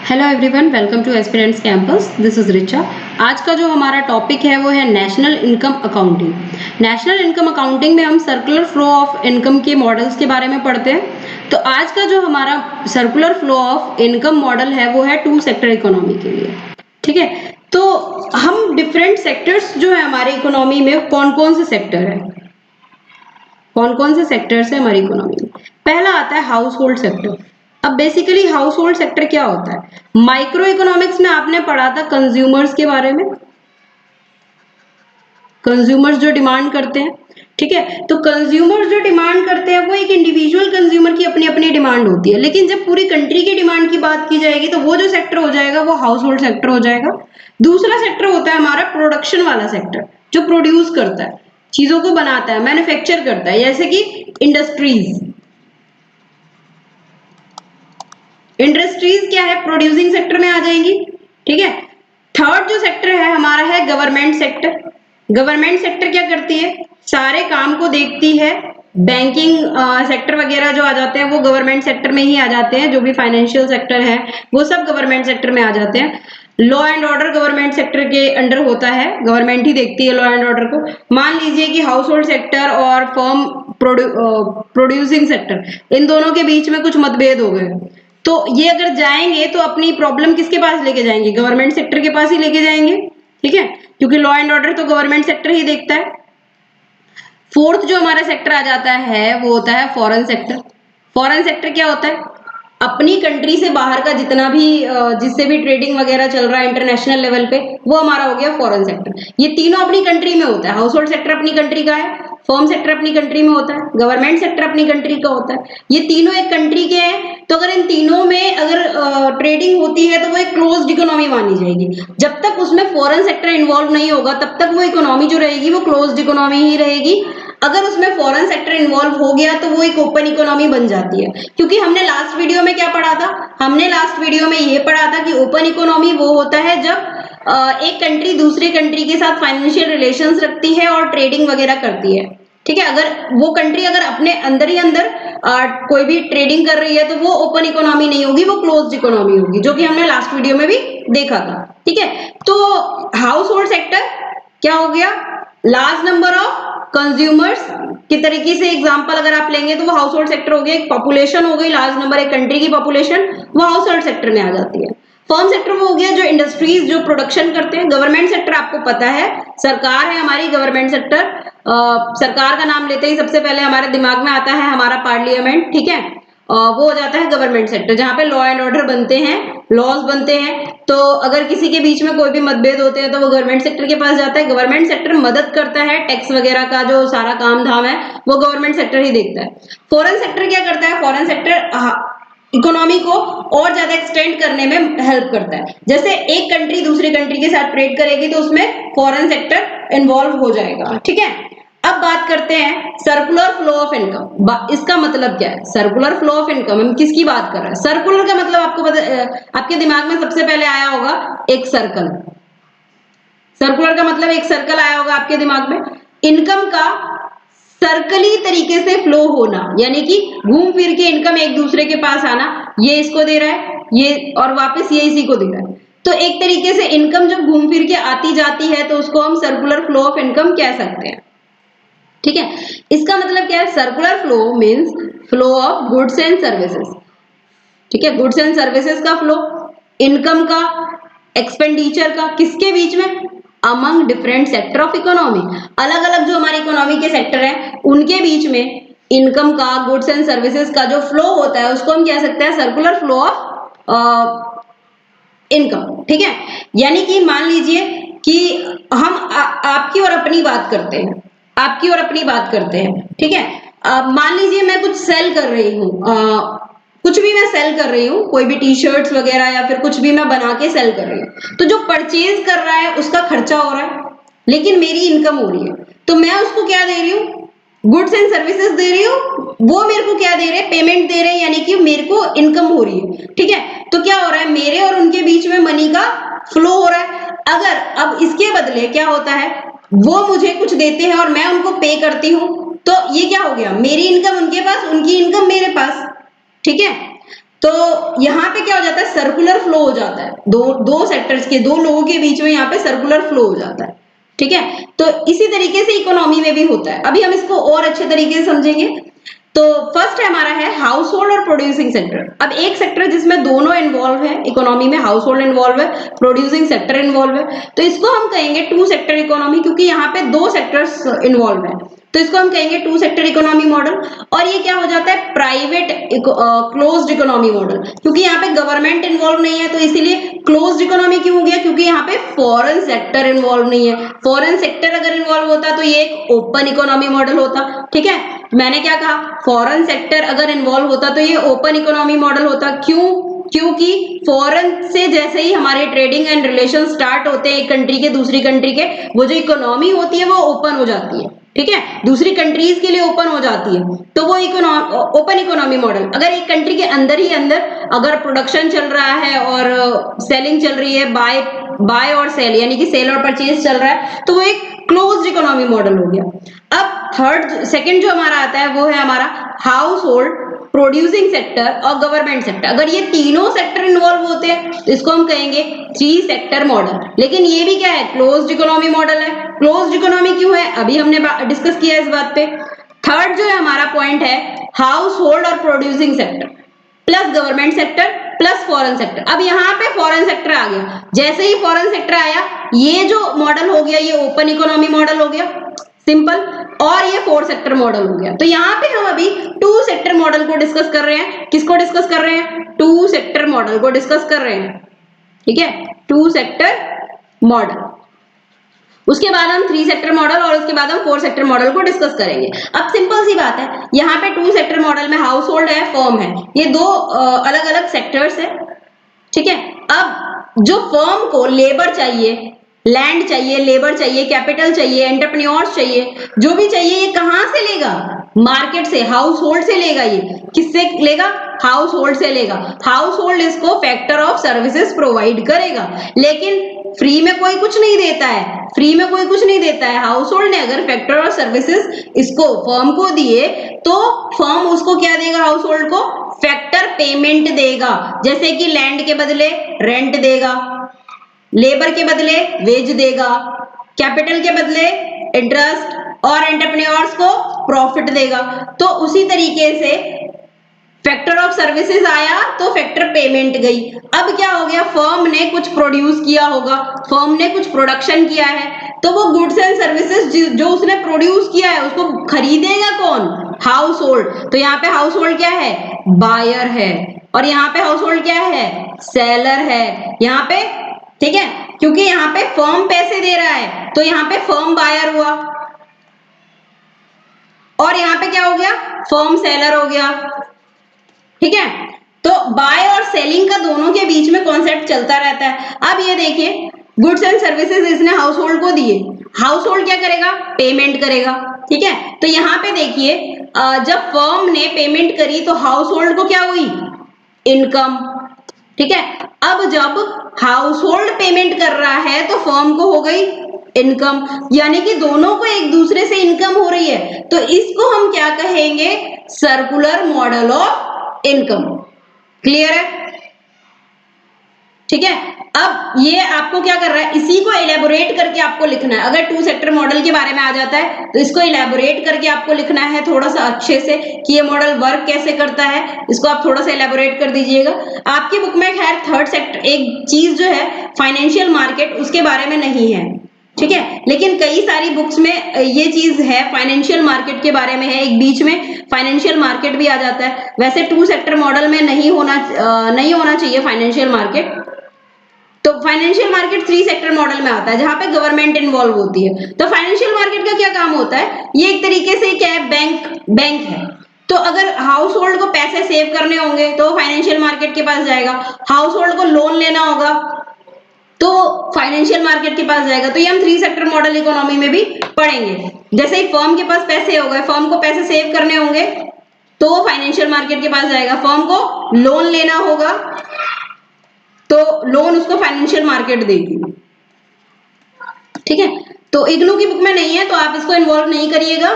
Hello everyone, welcome two aspirants campus. This is Richa. आज का जो हमारा टॉपिक है वो है national income accounting. National income accounting में हम सर्कुलर फ्लो ऑफ इनकम के मॉडल्स के बारे में पढ़ते हैं। तो आज का जो हमारा circular flow of income model है वो है टू सेक्टर इकोनॉमी के लिए। ठीक है, तो हम डिफरेंट सेक्टर्स जो है हमारे इकोनॉमी में कौन कौन से सेक्टर है, कौन कौन से सेक्टर्स है हमारी इकोनॉमी में। पहला आता है हाउस होल्ड सेक्टर। अब बेसिकली हाउस होल्ड सेक्टर क्या होता है? माइक्रो इकोनॉमिक्स में आपने पढ़ा था कंज्यूमर्स के बारे में, कंज्यूमर्स जो डिमांड करते हैं। ठीक है, तो कंज्यूमर्स जो डिमांड करते हैं वो एक इंडिविजुअल कंज्यूमर की अपनी अपनी डिमांड होती है, लेकिन जब पूरी कंट्री की डिमांड की बात की जाएगी तो वो जो सेक्टर हो जाएगा वो हाउस होल्ड सेक्टर हो जाएगा। दूसरा सेक्टर होता है हमारा प्रोडक्शन वाला सेक्टर, जो प्रोड्यूस करता है, चीजों को बनाता है, मैन्युफैक्चर करता है, जैसे कि इंडस्ट्रीज। इंडस्ट्रीज क्या है? प्रोड्यूसिंग सेक्टर में आ जाएंगी। ठीक है, थर्ड जो सेक्टर है हमारा है गवर्नमेंट सेक्टर। गवर्नमेंट सेक्टर क्या करती है? सारे काम को देखती है। बैंकिंग सेक्टर वगैरह जो आ जाते हैं वो गवर्नमेंट सेक्टर में ही आ जाते हैं। जो भी फाइनेंशियल सेक्टर है वो सब गवर्नमेंट सेक्टर में आ जाते हैं। Law and order government sector के अंडर होता है, गवर्नमेंट ही देखती है लॉ एंड ऑर्डर को। मान लीजिए कि हाउस होल्ड सेक्टर और फर्म प्रोड्यूसिंग सेक्टर, इन दोनों के बीच में कुछ मतभेद हो गए, तो ये अगर जाएंगे तो अपनी प्रॉब्लम किसके पास लेके जाएंगे? गवर्नमेंट सेक्टर के पास ही लेके जाएंगे। ठीक है, क्योंकि लॉ एंड ऑर्डर तो गवर्नमेंट सेक्टर ही देखता है। फोर्थ जो हमारा सेक्टर आ जाता है वो होता है फॉरेन सेक्टर। फॉरेन सेक्टर क्या होता है? अपनी कंट्री से बाहर का जितना भी जिससे भी ट्रेडिंग वगैरह चल रहा है इंटरनेशनल लेवल पे, वो हमारा हो गया फॉरेन सेक्टर। ये तीनों अपनी कंट्री में होता है। हाउस होल्ड सेक्टर अपनी कंट्री का है, फर्म सेक्टर अपनी कंट्री में होता है, गवर्नमेंट सेक्टर अपनी कंट्री का होता है। ये तीनों एक कंट्री के हैं, तो अगर इन तीनों में अगर ट्रेडिंग होती है तो वो एक क्लोज्ड इकोनॉमी मानी जाएगी। जब तक उसमें फॉरेन सेक्टर इन्वॉल्व नहीं होगा तब तक वो इकोनॉमी जो रहेगी वो क्लोज्ड इकोनॉमी ही रहेगी। अगर उसमें फॉरेन सेक्टर इन्वॉल्व हो गया तो वो एक ओपन इकोनॉमी बन जाती है। क्योंकि हमने लास्ट वीडियो में क्या पढ़ा था? हमने लास्ट वीडियो में ये पढ़ा था कि ओपन इकोनॉमी वो होता है जब एक कंट्री दूसरे कंट्री के साथ फाइनेंशियल रिलेशंस रखती है और ट्रेडिंग वगैरह करती है। ठीक है, अगर वो कंट्री अगर अपने अंदर ही अंदर कोई भी ट्रेडिंग कर रही है तो वो ओपन इकोनॉमी नहीं होगी, वो क्लोज्ड इकोनॉमी होगी, जो कि हमने लास्ट वीडियो में भी देखा था। ठीक है, तो हाउस होल्ड सेक्टर क्या हो गया? लार्ज नंबर ऑफ कंज्यूमर्स की तरीके से एग्जांपल अगर आप लेंगे तो वो हाउस होल्ड सेक्टर हो गया। एक पॉपुलेशन हो गई, लार्ज नंबर, एक कंट्री की पॉपुलेशन, वो हाउस होल्ड सेक्टर में आ जाती है। फर्म सेक्टर वो हो गया जो इंडस्ट्रीज जो प्रोडक्शन करते हैं। गवर्नमेंट सेक्टर आपको पता है, सरकार है हमारी गवर्नमेंट सेक्टर। सरकार का नाम लेते ही सबसे पहले हमारे दिमाग में आता है हमारा पार्लियामेंट। ठीक है, वो हो जाता है गवर्नमेंट सेक्टर, जहां पे लॉ एंड ऑर्डर बनते हैं, लॉज बनते हैं। तो अगर किसी के बीच में कोई भी मतभेद होते हैं तो वो गवर्नमेंट सेक्टर के पास जाता है। गवर्नमेंट सेक्टर मदद करता है, टैक्स वगैरह का जो सारा काम धाम है वो गवर्नमेंट सेक्टर ही देखता है। फॉरेन सेक्टर क्या करता है? फॉरेन सेक्टर इकोनॉमी को और ज्यादा एक्सटेंड करने में हेल्प करता है। जैसे एक कंट्री दूसरी कंट्री के साथ ट्रेड करेगी तो उसमें फॉरेन सेक्टर इन्वॉल्व हो जाएगा। ठीक है, अब बात करते हैं सर्कुलर फ्लो ऑफ इनकम। इसका मतलब क्या है? सर्कुलर फ्लो ऑफ इनकम हम किसकी बात कर रहे हैं? सर्कुलर का मतलब आपको आपके दिमाग में सबसे पहले आया होगा एक सर्कल। सर्कुलर का मतलब एक सर्कल आया होगा आपके दिमाग में। इनकम का सर्कली तरीके से फ्लो होना, यानी कि घूम फिर के इनकम एक दूसरे के पास आना, ये इसको दे रहा है, ये और वापस ये इसी को दे रहा है। तो एक तरीके से इनकम जब घूम फिर के आती जाती है तो उसको हम सर्कुलर फ्लो ऑफ इनकम कह सकते हैं। ठीक है, इसका मतलब क्या है? Circular flow means flow of goods and services. ठीक है, गुड्स एंड सर्विसेज का फ्लो, इनकम का, एक्सपेंडिचर का, किसके बीच में? Among different sector of economy. अलग अलग जो हमारी इकोनॉमी के सेक्टर हैं उनके बीच में इनकम का, गुड्स एंड सर्विसेज का जो फ्लो होता है उसको हम कह सकते हैं सर्कुलर फ्लो ऑफ इनकम। ठीक है, यानी कि मान लीजिए कि हम आपकी और अपनी बात करते हैं, आपकी और अपनी बात करते हैं। ठीक है, मान लीजिए मैं कुछ सेल कर रही हूँ, कुछ भी मैं सेल कर रही हूँ, कोई भी टी शर्ट्स वगैरह या फिर कुछ भी मैं बना के सेल कर रही हूँ, तो जो परचेज कर रहा है उसका खर्चा हो रहा है लेकिन मेरी इनकम हो रही है। तो मैं उसको क्या दे रही हूँ? गुड्स एंड सर्विसेज दे रही हूँ, वो मेरे को क्या दे रहे हैं? पेमेंट दे रहे हैं, यानी कि मेरे को इनकम हो रही है। ठीक है, तो क्या हो रहा है? मेरे और उनके बीच में मनी का फ्लो हो रहा है। अगर अब इसके बदले क्या होता है, वो मुझे कुछ देते हैं और मैं उनको पे करती हूँ, तो ये क्या हो गया? मेरी इनकम उनके पास, उनकी इनकम मेरे पास। ठीक है, तो यहां पे क्या हो जाता है? सर्कुलर फ्लो फ्लो हो जाता है, दो सेक्टर्स के, दो लोगों के बीच में यहाँ पे सर्कुलर फ्लो हो जाता है। ठीक है, तो इसी तरीके से इकोनॉमी में भी होता है। अभी हम इसको और अच्छे तरीके से समझेंगे। तो फर्स्ट है हमारा है हाउस होल्ड और प्रोड्यूसिंग सेक्टर। अब एक सेक्टर जिसमें दोनों इन्वॉल्व है, इकोनॉमी में हाउस होल्ड इन्वॉल्व है, प्रोड्यूसिंग सेक्टर इन्वॉल्व है, तो इसको हम कहेंगे टू सेक्टर इकोनॉमी, क्योंकि यहाँ पे दो सेक्टर्स इन्वॉल्व है, तो इसको हम कहेंगे टू सेक्टर इकोनॉमी मॉडल। और ये क्या हो जाता है, प्राइवेट क्लोज्ड इकोनॉमी मॉडल, क्योंकि यहाँ पे गवर्नमेंट इन्वॉल्व नहीं है, तो इसीलिए क्लोज्ड इकोनॉमी क्यों हो गया, क्योंकि यहाँ पे फॉरेन सेक्टर इन्वॉल्व नहीं है। फॉरेन सेक्टर अगर इन्वॉल्व होता तो ये एक ओपन इकोनॉमी मॉडल होता। ठीक है, मैंने क्या कहा, फॉरेन सेक्टर अगर इन्वॉल्व होता तो ये ओपन इकोनॉमी मॉडल होता। क्यों, क्योंकि फॉरेन से जैसे ही हमारे ट्रेडिंग एंड रिलेशन स्टार्ट होते हैं एक कंट्री के दूसरी कंट्री के, वो जो इकोनॉमी होती है वो ओपन हो जाती है। ठीक है, दूसरी कंट्रीज के लिए ओपन हो जाती है, तो वो ओपन इकोनॉमी मॉडल। अगर एक कंट्री के अंदर ही अंदर अगर प्रोडक्शन चल रहा है और सेलिंग चल रही है, बाय और सेल, यानी कि सेल और परचेज चल रहा है, तो वो एक क्लोज्ड इकोनॉमी मॉडल हो गया। अब सेकंड जो हमारा आता है वो है हमारा हाउस होल्ड, प्रोड्यूसिंग सेक्टर और गवर्नमेंट सेक्टर। अगर ये तीनों सेक्टर इन्वॉल्व होते हैं तो इसको हम कहेंगे थ्री सेक्टर मॉडल। लेकिन ये भी क्या है, क्लोज्ड इकोनॉमी मॉडल है। क्लोज्ड इकोनॉमी क्यों है, अभी हमने डिस्कस किया इस बात पे। थर्ड जो है हमारा पॉइंट है हाउस होल्ड और producing sector plus government sector plus foreign sector. अब यहाँ पे फॉरेन सेक्टर आ गया, जैसे ही फॉरेन सेक्टर आया ये जो मॉडल हो गया ये ओपन इकोनॉमी मॉडल हो गया, सिंपल, और ये फोर सेक्टर मॉडल हो गया। तो यहाँ पे हम अभी टू सेक्टर मॉडल को डिस्कस कर रहे हैं। किसको डिस्कस कर रहे हैं, टू सेक्टर मॉडल को डिस्कस कर रहे हैं। ठीक है, टू सेक्टर मॉडल, उसके बाद हम थ्री सेक्टर मॉडल और उसके बाद हम फोर सेक्टर मॉडल को डिस्कस करेंगे। अब सिंपल सी बात है, यहाँ पे टू सेक्टर मॉडल में हाउस होल्ड है, फर्म है, ये दो अलग अलग सेक्टर्स है। ठीक है, अब जो फर्म को लेबर चाहिए, लैंड चाहिए, लेबर चाहिए, कैपिटल चाहिए, एंटरप्रेन्योर्स चाहिए, जो भी चाहिए, ये कहां से लेगा, मार्केट से, हाउस होल्ड से लेगा। ये किससे लेगा, हाउस होल्ड से लेगा। हाउस होल्ड इसको फैक्टर ऑफ सर्विसेज प्रोवाइड करेगा, लेकिन फ्री में कोई कुछ नहीं देता है, फ्री में कोई कुछ नहीं देता है। हाउस होल्ड ने अगर फैक्टर ऑफ सर्विसेज इसको फर्म को दिए तो फर्म उसको क्या देगा, हाउस होल्ड को फैक्टर पेमेंट देगा। जैसे कि लैंड के बदले रेंट देगा, लेबर के बदले वेज देगा, कैपिटल के बदले इंटरेस्ट और एंटरप्रेन्योर्स को प्रॉफिट देगा। तो उसी तरीके से फैक्टर ऑफ सर्विसेज आया तो फैक्टर पेमेंट गई। अब क्या हो गया, फर्म ने कुछ प्रोड्यूस किया होगा, फर्म ने कुछ प्रोडक्शन किया है, तो वो गुड्स एंड सर्विसेज जो उसने प्रोड्यूस किया है उसको खरीदेगा कौन, हाउस होल्ड। तो यहाँ पे हाउस होल्ड क्या है, बायर है, और यहाँ पे हाउस होल्ड क्या है, सेलर है यहाँ पे। ठीक है, क्योंकि यहाँ पे फर्म पैसे दे रहा है तो यहाँ पे फर्म बायर हुआ, और यहाँ पे क्या हो गया, फर्म सेलर हो गया। ठीक है, तो बाय और सेलिंग का दोनों के बीच में कॉन्सेप्ट चलता रहता है। अब ये देखिए, गुड्स एंड सर्विसेज इसने हाउस होल्ड को दिए, हाउस होल्ड क्या करेगा, पेमेंट करेगा। ठीक है, तो यहाँ पे देखिए जब फर्म ने पेमेंट करी तो हाउस होल्ड को क्या हुई, इनकम। ठीक है, अब जब हाउस होल्ड पेमेंट कर रहा है तो फर्म को हो गई इनकम, यानी कि दोनों को एक दूसरे से इनकम हो रही है। तो इसको हम क्या कहेंगे, circular model of income. Clear है, ठीक है। अब ये आपको क्या कर रहा है, इसी को इलेबोरेट करके आपको लिखना है। अगर टू सेक्टर मॉडल के बारे में आ जाता है तो इसको इलेबोरेट करके आपको लिखना है थोड़ा सा अच्छे से कि ये मॉडल वर्क कैसे करता है, इसको आप थोड़ा सा इलेबोरेट कर दीजिएगा। आपकी बुक में खैर थर्ड सेक्टर एक चीज जो है फाइनेंशियल मार्केट, उसके बारे में नहीं है, ठीक है, लेकिन कई सारी बुक्स में ये चीज है, फाइनेंशियल मार्केट के बारे में है, एक बीच में फाइनेंशियल मार्केट भी आ जाता है। वैसे टू सेक्टर मॉडल में नहीं होना चाहिए फाइनेंशियल मार्केट। तो financial market three sector model में आता है जहां पे गवर्नमेंट इन्वॉल्व होती है। तो फाइनेंशियल मार्केट का क्या काम होता है, ये एक तरीके से क्या है, बैंक है। तो अगर हाउस होल्ड को पैसे सेव करने होंगे तो फाइनेंशियल मार्केट के पास जाएगा, हाउस होल्ड को लोन लेना होगा तो फाइनेंशियल मार्केट के पास जाएगा। तो ये हम थ्री सेक्टर मॉडल इकोनॉमी में भी पढ़ेंगे। जैसे ही फर्म के पास पैसे हो गए, फर्म को पैसे सेव करने होंगे तो वो फाइनेंशियल मार्केट के पास जाएगा, फर्म को लोन लेना होगा तो लोन उसको फाइनेंशियल मार्केट देगी। ठीक है, तो इग्नू की बुक में नहीं है तो आप इसको इन्वॉल्व नहीं करिएगा।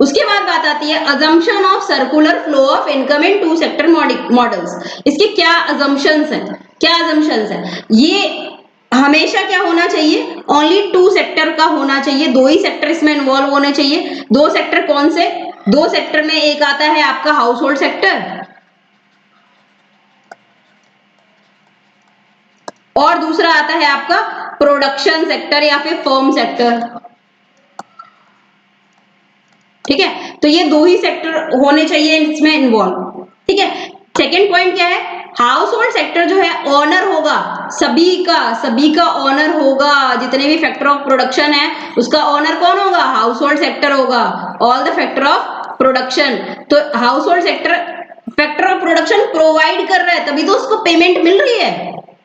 उसके बाद बात आती है assumption of circular flow of income in two sector models। इसके क्या assumptions हैं, क्या assumptions हैं? ये हमेशा क्या होना चाहिए, ओनली टू सेक्टर का होना चाहिए, दो ही सेक्टर इसमें इन्वॉल्व होने चाहिए। दो सेक्टर कौन से, दो सेक्टर में एक आता है आपका हाउस होल्ड सेक्टर और दूसरा आता है आपका प्रोडक्शन सेक्टर या फिर फर्म सेक्टर। ठीक है, तो ये दो ही सेक्टर होने चाहिए इसमें इन्वॉल्व। ठीक है, सेकेंड पॉइंट क्या है, हाउस होल्ड सेक्टर जो है ऑनर होगा, सभी का ऑनर होगा, जितने भी फैक्टर ऑफ प्रोडक्शन है उसका ऑनर कौन होगा, हाउस होल्ड सेक्टर होगा, all the factor of production. तो household sector factor of production provide कर रहा है, तभी तो उसको पेमेंट मिल रही है,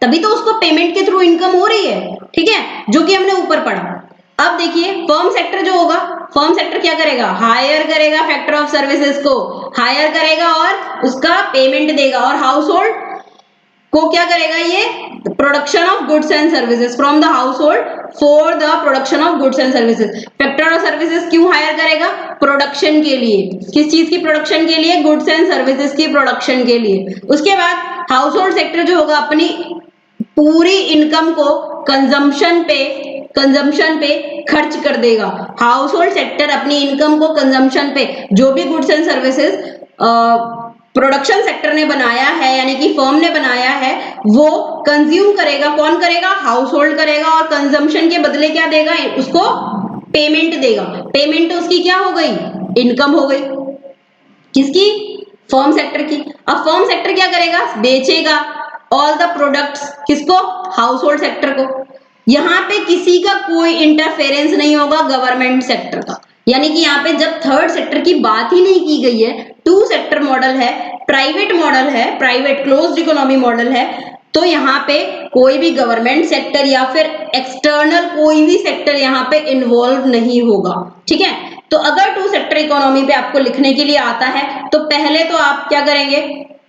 तभी तो उसको पेमेंट के थ्रू इनकम हो रही है। ठीक है, जो कि हमने ऊपर पढ़ा। अब देखिए फर्म सेक्टर जो होगा, फर्म सेक्टर क्या करेगा, हायर करेगा फैक्टर ऑफ सर्विसेज को, हायर करेगा और उसका पेमेंट देगा, और हाउस होल्ड को क्या करेगा, ये production of goods and services from the house hold for the production of goods and services. Factor of services क्यों हायर करेगा, प्रोडक्शन के लिए, किस चीज की प्रोडक्शन के लिए, गुड्स एंड सर्विसेज की प्रोडक्शन के लिए। उसके बाद हाउस होल्ड सेक्टर जो होगा अपनी पूरी इनकम को कंजम्पशन पे खर्च कर देगा। हाउस होल्ड सेक्टर अपनी इनकम को कंजम्पशन पे, जो भी goods and services production sector ने बनाया है यानी कि फर्म ने बनाया है वो कंज्यूम करेगा, कौन करेगा, हाउस होल्ड करेगा, और कंजम्पशन के बदले क्या देगा, उसको पेमेंट देगा। पेमेंट तो उसकी क्या हो गई, इनकम हो गई, किसकी, फर्म सेक्टर की। अब फर्म सेक्टर क्या करेगा, बेचेगा ऑल द प्रोडक्ट्स, किसको, हाउस होल्ड सेक्टर को। यहां पे किसी का कोई इंटरफेरेंस नहीं होगा गवर्नमेंट सेक्टर का, यानी कि यहाँ पे जब थर्ड सेक्टर की बात ही नहीं की गई है, टू सेक्टर मॉडल है, प्राइवेट मॉडल है, प्राइवेट क्लोज्ड इकोनॉमी मॉडल है, तो यहाँ पे कोई भी गवर्नमेंट सेक्टर या फिर एक्सटर्नल कोई भी सेक्टर यहाँ पे इन्वॉल्व नहीं होगा। ठीक है, तो अगर टू सेक्टर इकोनॉमी पे आपको लिखने के लिए आता है तो पहले तो आप क्या करेंगे,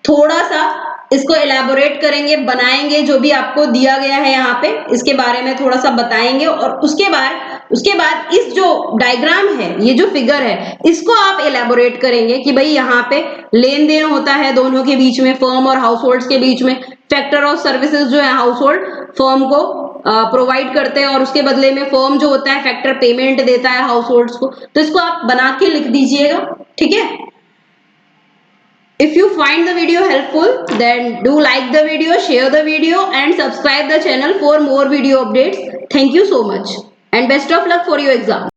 थोड़ा सा इसको एलैबोरेट करेंगे, बनाएंगे, जो भी आपको दिया गया है यहाँ पे इसके बारे में थोड़ा सा बताएंगे, और उसके बाद इस जो डायग्राम है, ये जो फिगर है, इसको आप एलैबोरेट करेंगे कि भाई यहाँ पे लेन देन होता है दोनों के बीच में, फर्म और हाउस होल्ड के बीच में, फैक्टर ऑफ सर्विसेज जो है हाउस होल्ड फर्म को प्रोवाइड करते हैं और उसके बदले में फर्म जो होता है फैक्टर पेमेंट देता है हाउस होल्ड्स को। तो इसको आप बना के लिख दीजिएगा। ठीक है, if you find the video helpful then do like the video, share the video and subscribe the channel for more video updates. Thank you so much and best of luck for your exam.